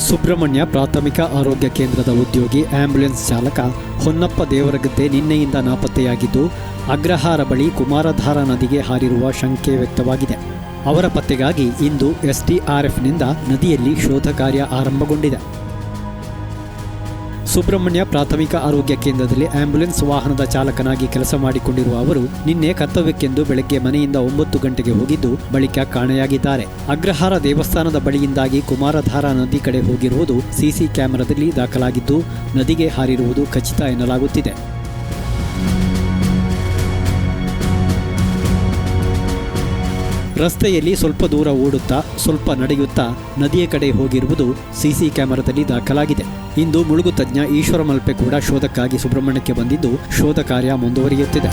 ಸುಬ್ರಹ್ಮಣ್ಯ ಪ್ರಾಥಮಿಕ ಆರೋಗ್ಯ ಕೇಂದ್ರದ ಉದ್ಯೋಗಿ ಆಂಬ್ಯುಲೆನ್ಸ್ ಚಾಲಕ ಹೊನ್ನಪ್ಪ ದೇವರಗದ್ದೆ ನಿನ್ನೆಯಿಂದ ನಾಪತ್ತೆಯಾಗಿದ್ದು, ಅಗ್ರಹಾರ ಬಳಿ ಕುಮಾರಧಾರಾ ನದಿಗೆ ಹಾರಿರುವ ಶಂಕೆ ವ್ಯಕ್ತವಾಗಿದೆ. ಅವರ ಪತ್ತೆಗಾಗಿ ಇಂದು ಎಸ್ಡಿಆರ್ಎಫ್ನಿಂದ ನದಿಯಲ್ಲಿ ಶೋಧ ಕಾರ್ಯ ಆರಂಭಗೊಂಡಿದೆ. ಸುಬ್ರಹ್ಮಣ್ಯ ಪ್ರಾಥಮಿಕ ಆರೋಗ್ಯ ಕೇಂದ್ರದಲ್ಲಿ ಆಂಬ್ಯುಲೆನ್ಸ್ ವಾಹನದ ಚಾಲಕನಾಗಿ ಕೆಲಸ ಮಾಡಿಕೊಂಡಿರುವ ಅವರು ನಿನ್ನೆ ಕರ್ತವ್ಯಕ್ಕೆಂದು ಬೆಳಗ್ಗೆ ಮನೆಯಿಂದ 9 ಗಂಟೆಗೆ ಹೋಗಿದ್ದು, ಬಳಿಕ ಕಾಣೆಯಾಗಿದ್ದಾರೆ. ಅಗ್ರಹಾರ ದೇವಸ್ಥಾನದ ಬಳಿಯಿಂದಾಗಿ ಕುಮಾರಧಾರಾ ನದಿ ಕಡೆ ಹೋಗಿರುವುದು ಸಿಸಿ ಕ್ಯಾಮೆರಾದಲ್ಲಿ ದಾಖಲಾಗಿದ್ದು, ನದಿಗೆ ಹಾರಿರುವುದು ಖಚಿತ ಎನ್ನಲಾಗುತ್ತಿದೆ. ರಸ್ತೆಯಲ್ಲಿ ಸ್ವಲ್ಪ ದೂರ ಓಡುತ್ತಾ ಸ್ವಲ್ಪ ನಡೆಯುತ್ತಾ ನದಿಯ ಕಡೆ ಹೋಗಿರುವುದು ಸಿಸಿ ಕ್ಯಾಮೆರಾದಲ್ಲಿ ದಾಖಲಾಗಿದೆ. ಇಂದು ಮುಳುಗು ತಜ್ಞ ಈಶ್ವರ ಮಲ್ಪೆ ಕೂಡ ಶೋಧಕ್ಕಾಗಿ ಸುಬ್ರಹ್ಮಣ್ಯಕ್ಕೆ ಬಂದಿದ್ದು, ಶೋಧ ಕಾರ್ಯ ಮುಂದುವರಿಯುತ್ತಿದೆ.